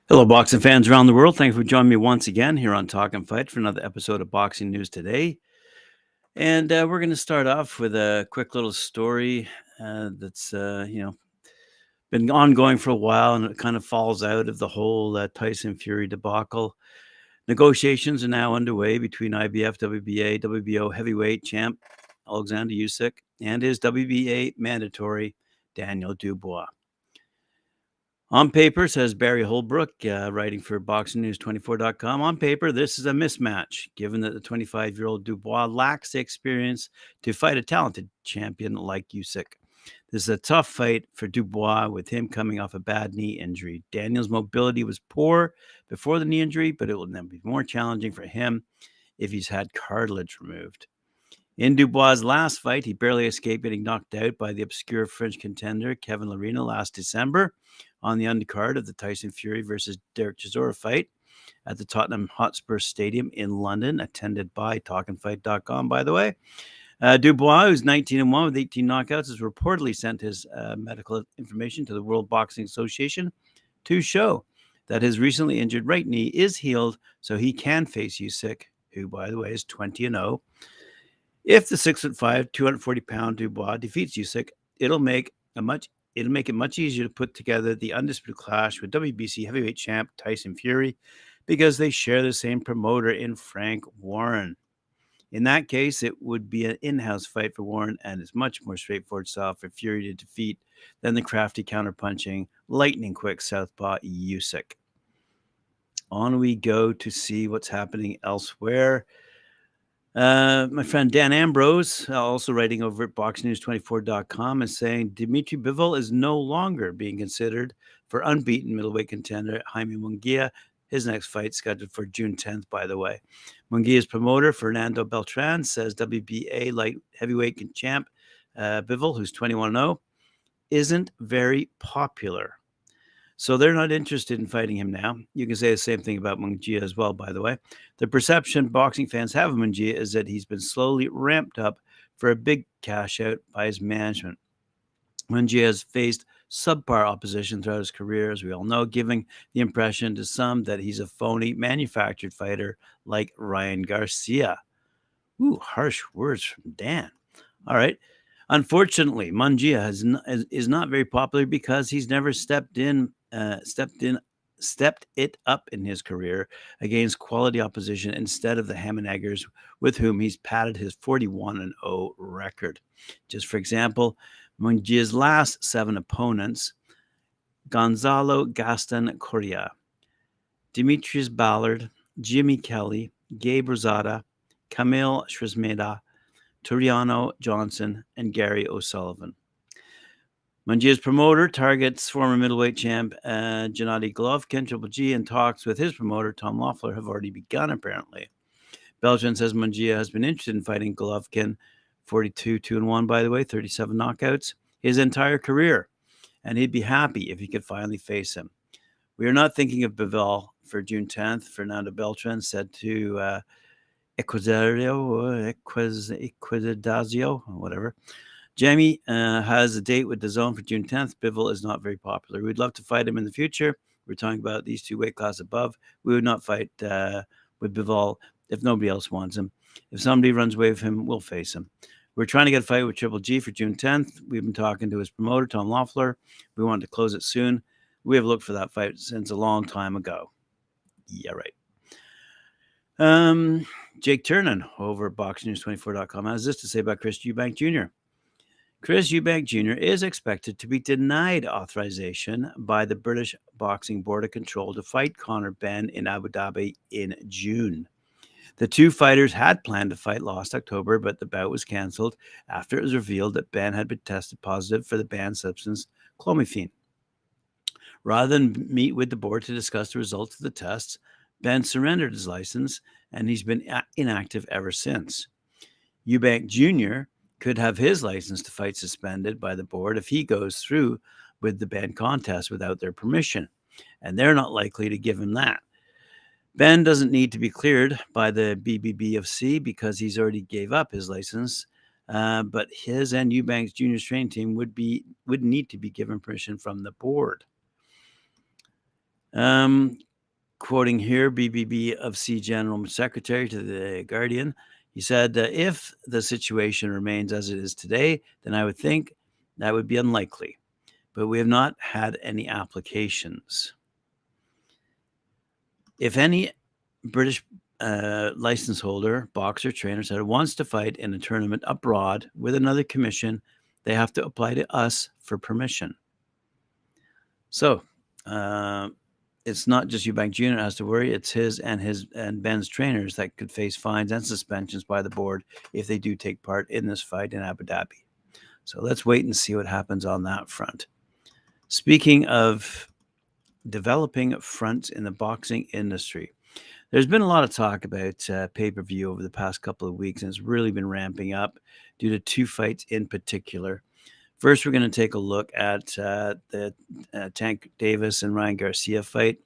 Hello, boxing fans around the world. Thanks for joining me once again here on Talk and Fight for another episode of Boxing News Today. And we're going to start off with a quick little story that's, been ongoing for a while, and it kind of falls out of the whole Tyson Fury debacle. Negotiations are now underway between IBF, WBA, WBO heavyweight champ Alexander Usyk and his WBA mandatory Daniel Dubois. On paper, says Barry Holbrook, writing for BoxingNews24.com, on paper, this is a mismatch, given that the 25-year-old Dubois lacks the experience to fight a talented champion like Usyk. This is a tough fight for Dubois, with him coming off a bad knee injury. Daniel's mobility was poor before the knee injury, but it will then be more challenging for him if he's had cartilage removed. In Dubois' last fight, he barely escaped getting knocked out by the obscure French contender Kevin Lerena last December on the undercard of the Tyson Fury versus Derek Chisora fight at the Tottenham Hotspur Stadium in London, attended by talkandfight.com, by the way. Dubois, who's 19-1 with 18 knockouts, has reportedly sent his medical information to the World Boxing Association to show that his recently injured right knee is healed, so he can face Usyk, who, by the way, is 20-0. If the 6'5", 240-pound Dubois defeats Usyk, it'll make it much easier to put together the undisputed clash with WBC heavyweight champ Tyson Fury, because they share the same promoter in Frank Warren. In that case, it would be an in-house fight for Warren, and it's much more straightforward style for Fury to defeat than the crafty counterpunching, lightning-quick southpaw Usyk. On we go to see what's happening elsewhere. My friend Dan Ambrose, also writing over at BoxingNews24.com, is saying Dimitri Bivol is no longer being considered for unbeaten middleweight contender Jaime Munguia. His next fight scheduled for June 10th, by the way. Munguia's promoter, Fernando Beltran, says WBA light heavyweight champ Bivol, who's 21-0, isn't very popular. So they're not interested in fighting him now. You can say the same thing about Munguia as well, by the way. The perception boxing fans have of Munguia is that he's been slowly ramped up for a big cash out by his management. Munguia has faced subpar opposition throughout his career, as we all know, giving the impression to some that he's a phony manufactured fighter like Ryan Garcia. Ooh, harsh words from Dan. All right. Unfortunately, Munguia is not very popular because he's never stepped it up in his career against quality opposition instead of the Hammond-Eggers, with whom he's padded his 41-0 record. Just for example, Munguia's last 7 opponents: Gonzalo Gaston Correa, Demetrius Ballard, Jimmy Kelly, Gabe Rosada, Camille Shrismeda, Turiano Johnson, and Gary O'Sullivan. Munguia's promoter targets former middleweight champ Gennady Golovkin. Triple G, and talks with his promoter Tom Loeffler have already begun, apparently. Belgian says Munguia has been interested in fighting Golovkin, 42-2-1, by the way, 37 knockouts, his entire career, and he'd be happy if he could finally face him. We are not thinking of Bivol for June 10th, Fernando Beltran said to Equidazio, whatever. Jamie has a date with DAZN for June 10th. Bivol is not very popular. We'd love to fight him in the future. We're talking about these 2 weight classes above. We would not fight with Bivol if nobody else wants him. If somebody runs away with him, we'll face him. We're trying to get a fight with Triple G for June 10th. We've been talking to his promoter, Tom Loeffler. We want to close it soon. We have looked for that fight since a long time ago. Yeah, right. Jake Turnan over at BoxingNews24.com has this to say about Chris Eubank Jr. Chris Eubank Jr. is expected to be denied authorization by the British Boxing Board of Control to fight Conor Benn in Abu Dhabi in June. The 2 fighters had planned to fight last October, but the bout was cancelled after it was revealed that Benn had been tested positive for the banned substance clomiphene. Rather than meet with the board to discuss the results of the tests, Benn surrendered his license, and he's been inactive ever since. Eubank Jr. could have his license to fight suspended by the board if he goes through with the banned contest without their permission, and they're not likely to give him that. Benn doesn't need to be cleared by the BBBFC because he's already gave up his license but his and Eubanks Jr.'s training team would need to be given permission from the board. Quoting here, BBB General Secretary to the Guardian, he said, if the situation remains as it is today, then I would think that would be unlikely. But we have not had any applications. If any British license holder, boxer, trainer said wants to fight in a tournament abroad with another commission, they have to apply to us for permission. So it's not just Eubank Jr. has to worry; it's his and Ben's trainers that could face fines and suspensions by the board if they do take part in this fight in Abu Dhabi. So let's wait and see what happens on that front. Speaking of developing fronts in the boxing industry, there's been a lot of talk about pay-per-view over the past couple of weeks, and it's really been ramping up due to two fights in particular. First, we're going to take a look at the Tank Davis and Ryan Garcia fight.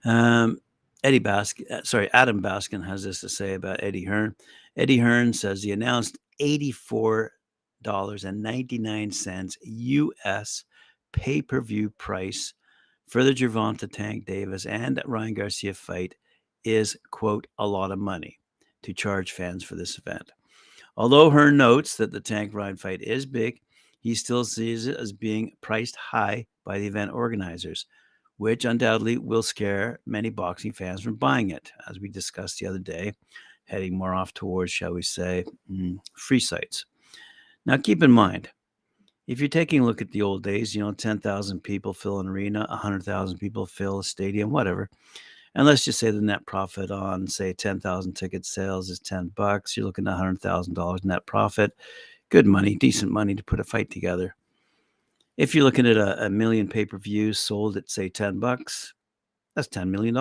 Adam Baskin has this to say about Eddie Hearn. Eddie Hearn says the announced $84.99 US pay-per-view price for the Gervonta Tank Davis and Ryan Garcia fight is, quote, a lot of money to charge fans for this event. Although Hearn notes that the Tank Ryan fight is big, he still sees it as being priced high by the event organizers, which undoubtedly will scare many boxing fans from buying it, as we discussed the other day, heading more off towards, shall we say, free sites. Now, keep in mind, if you're taking a look at the old days, 10,000 people fill an arena, 100,000 people fill a stadium, whatever. And let's just say the net profit on, say, 10,000 ticket sales is $10. You're looking at $100,000 net profit. Good money, decent money to put a fight together. If you're looking at a million pay-per-views sold at, say, $10, that's $10 million.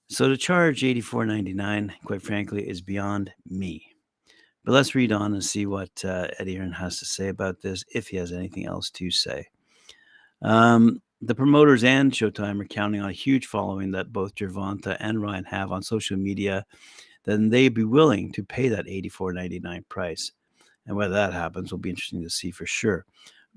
So to charge $84.99, quite frankly, is beyond me. But let's read on and see what Eddie Hearn has to say about this, if he has anything else to say. The promoters and Showtime are counting on a huge following that both Gervonta and Ryan have on social media, then they'd be willing to pay that $84.99 price. And whether that happens will be interesting to see for sure.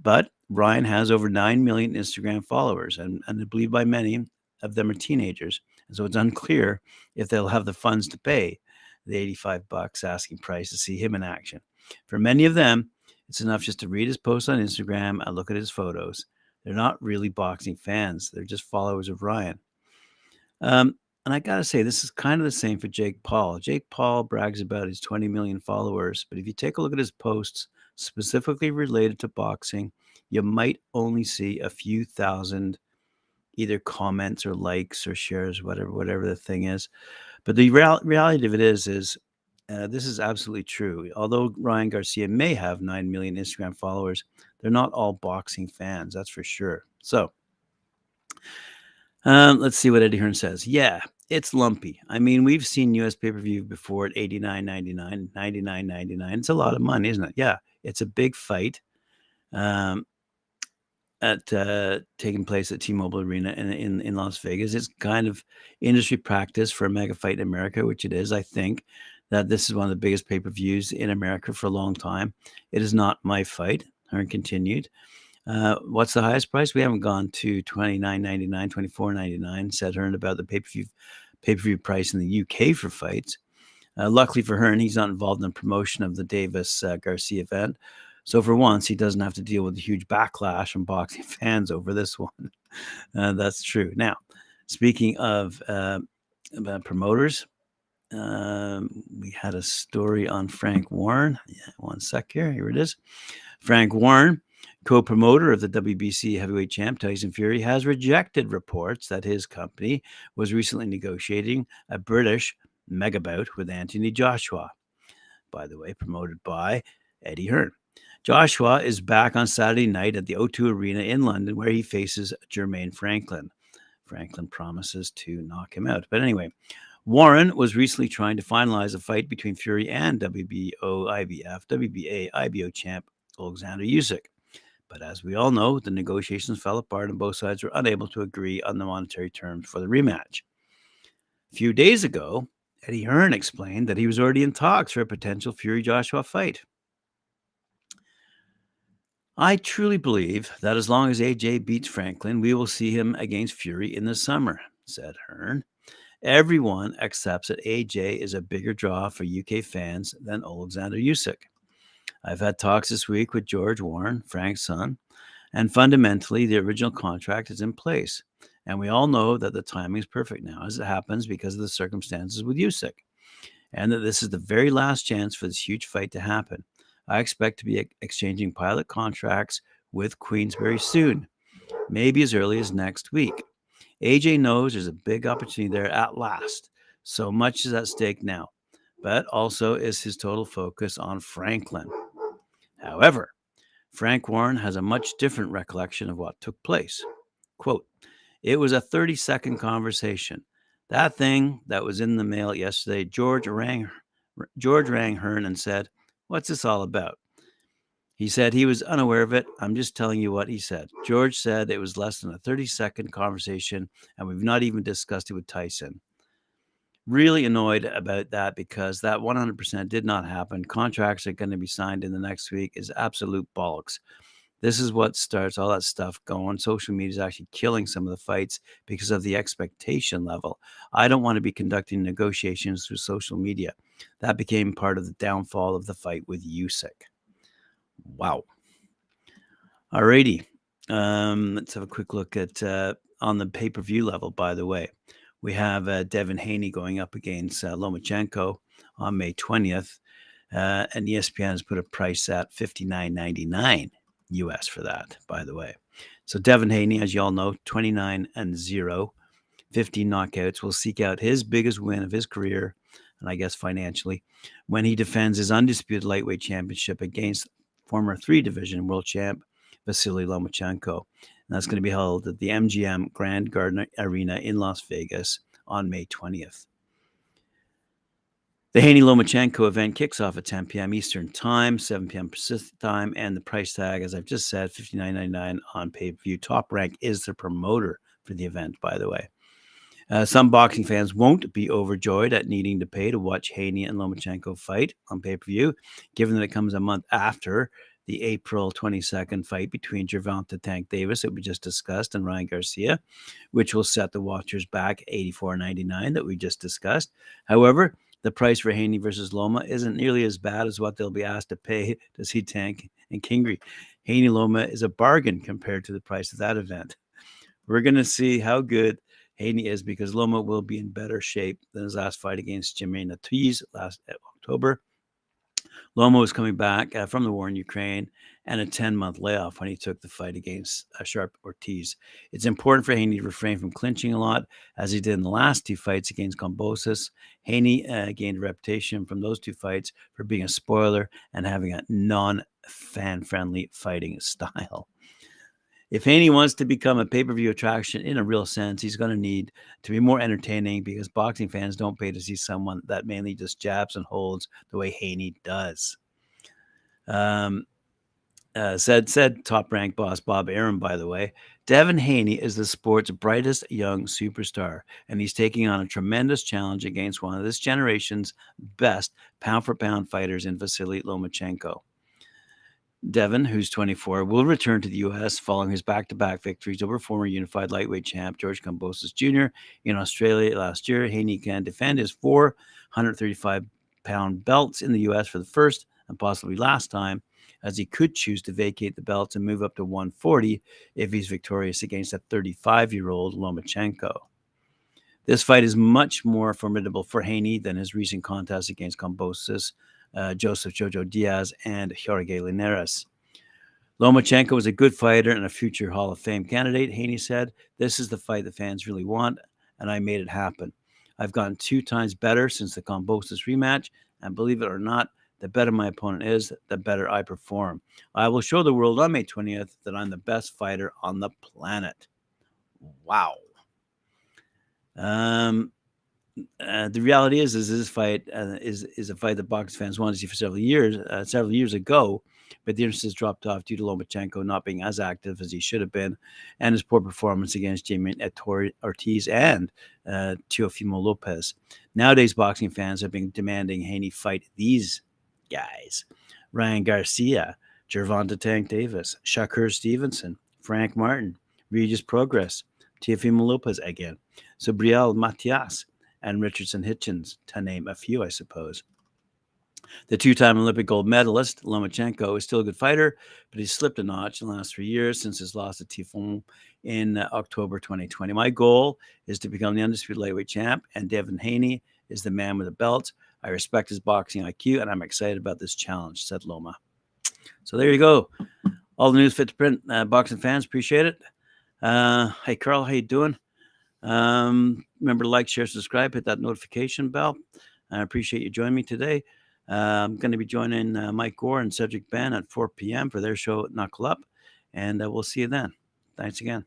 But Ryan has over 9 million Instagram followers, and I believe by many of them are teenagers. And so it's unclear if they'll have the funds to pay the $85 asking price to see him in action. For many of them, it's enough just to read his posts on Instagram and look at his photos. They're not really boxing fans. They're just followers of Ryan. And I got to say, this is kind of the same for Jake Paul. Jake Paul brags about his 20 million followers, but if you take a look at his posts specifically related to boxing, you might only see a few thousand either comments or likes or shares, whatever the thing is. But the reality of it is this is absolutely true. Although Ryan Garcia may have 9 million Instagram followers, they're not all boxing fans, that's for sure. So let's see what Eddie Hearn says. Yeah, it's lumpy. I mean, we've seen US pay-per-view before at $89.99, $99.99. It's a lot of money, isn't it? Yeah, it's a big fight taking place at T-Mobile Arena in Las Vegas. It's kind of industry practice for a mega fight in America, which it is, I think, that this is one of the biggest pay-per-views in America for a long time. It is not my fight, Hearn continued. What's the highest price? We haven't gone to $29.99, $24.99, said Hearn about the pay-per-view price in the UK for fights. Luckily for Hearn, he's not involved in the promotion of the Davis Garcia event. So for once, he doesn't have to deal with a huge backlash from boxing fans over this one. That's true. Now, speaking of promoters, we had a story on Frank Warren. Yeah, one sec here. Here it is. Frank Warren, co-promoter of the WBC heavyweight champ Tyson Fury, has rejected reports that his company was recently negotiating a British mega bout with Anthony Joshua, by the way, promoted by Eddie Hearn. Joshua is back on Saturday night at the O2 Arena in London, where he faces Jermaine Franklin. Franklin promises to knock him out. But anyway, Warren was recently trying to finalize a fight between Fury and WBA IBO champ Alexander Usyk. But as we all know, the negotiations fell apart and both sides were unable to agree on the monetary terms for the rematch. A few days ago, Eddie Hearn explained that he was already in talks for a potential Fury-Joshua fight. I truly believe that as long as AJ beats Franklin, we will see him against Fury in the summer, said Hearn. Everyone accepts that AJ is a bigger draw for UK fans than Alexander Usyk. I've had talks this week with George Warren, Frank's son, and fundamentally the original contract is in place. And we all know that the timing is perfect now, as it happens because of the circumstances with Usyk, and that this is the very last chance for this huge fight to happen. I expect to be exchanging pilot contracts with Queensberry soon, maybe as early as next week. AJ knows there's a big opportunity there at last. So much is at stake now, but also is his total focus on Franklin. However, Frank Warren has a much different recollection of what took place. Quote, it was a 30-second conversation. That thing that was in the mail yesterday, George rang Hearn and said, what's this all about? He said he was unaware of it. I'm just telling you what he said. George said it was less than a 30-second conversation, and we've not even discussed it with Tyson. Really annoyed about that because that 100% did not happen. Contracts are going to be signed in the next week is absolute bollocks. This is what starts all that stuff going. Social media is actually killing some of the fights because of the expectation level. I don't want to be conducting negotiations through social media. That became part of the downfall of the fight with Usyk. Wow. Alrighty. Let's have a quick look at on the pay-per-view level, by the way. We have Devin Haney going up against Lomachenko on May 20th. And ESPN has put a price at $59.99 US for that, by the way. So Devin Haney, as you all know, 29-0, 15 knockouts, will seek out his biggest win of his career, and I guess financially, when he defends his undisputed lightweight championship against former 3-division world champ Vasily Lomachenko. And that's going to be held at the MGM Grand Garden Arena in Las Vegas on May 20th. The Haney-Lomachenko event kicks off at 10 p.m. Eastern Time, 7 p.m. Pacific Time, and the price tag, as I've just said, $59.99 on pay-per-view. Top Rank is the promoter for the event, by the way. Some boxing fans won't be overjoyed at needing to pay to watch Haney and Lomachenko fight on pay-per-view, given that it comes a month after the April 22nd fight between Gervonta Tank Davis that we just discussed and Ryan Garcia, which will set the watchers back $84.99 that we just discussed. However, the price for Haney versus Loma isn't nearly as bad as what they'll be asked to pay to see Tank and Kingry. Haney Loma is a bargain compared to the price of that event. We're going to see how good Haney is because Loma will be in better shape than his last fight against Jermaine Ortiz last October. Loma was coming back from the war in Ukraine and a 10-month layoff when he took the fight against Sharp Ortiz. It's important for Haney to refrain from clinching a lot, as he did in the last 2 fights against Kambosos. Haney gained a reputation from those 2 fights for being a spoiler and having a non-fan-friendly fighting style. If Haney wants to become a pay-per-view attraction in a real sense, he's going to need to be more entertaining because boxing fans don't pay to see someone that mainly just jabs and holds the way Haney does. Said Top Rank boss Bob Arum, by the way, Devin Haney is the sport's brightest young superstar, and he's taking on a tremendous challenge against one of this generation's best pound-for-pound fighters in Vasily Lomachenko. Devin, who's 24, will return to the U.S. following his back-to-back victories over former unified lightweight champ George Kambosos Jr. in Australia last year. Haney can defend his 4 135-pound belts in the U.S. for the first and possibly last time, as he could choose to vacate the belts and move up to 140 if he's victorious against a 35-year-old Lomachenko. This fight is much more formidable for Haney than his recent contest against Kambosos, Joseph Jojo Diaz, and Jorge Linares. Lomachenko is a good fighter and a future Hall of Fame candidate, Haney said. This is the fight the fans really want, and I made it happen. I've gotten 2 times better since the Kambosos rematch, and believe it or not, the better my opponent is, the better I perform. I will show the world on May 20th that I'm the best fighter on the planet. Wow. The reality is this fight is a fight that boxing fans wanted to see for several years. Several years ago, but the interest has dropped off due to Lomachenko not being as active as he should have been, and his poor performance against Jaime Ortiz and Teofimo Lopez. Nowadays, boxing fans have been demanding Haney fight these guys: Ryan Garcia, Gervonta Tank Davis, Shakur Stevenson, Frank Martin, Regis Progress, Teofimo Lopez again, Subriel Matias, and Richardson Hitchens, to name a few, I suppose. The two-time Olympic gold medalist, Lomachenko, is still a good fighter, but he's slipped a notch in the last 3 years since his loss to Tifon in October 2020. My goal is to become the undisputed lightweight champ, and Devin Haney is the man with the belt. I respect his boxing IQ, and I'm excited about this challenge, said Loma. So there you go. All the news fit to print. Boxing fans, appreciate it. Hey, Carl, how you doing? Remember to like, share, subscribe, hit that notification bell. I appreciate you joining me today. I'm going to be joining Mike Gore and Cedric Ben at 4 p.m. for their show, Knuckle Up, and we'll see you then. Thanks again.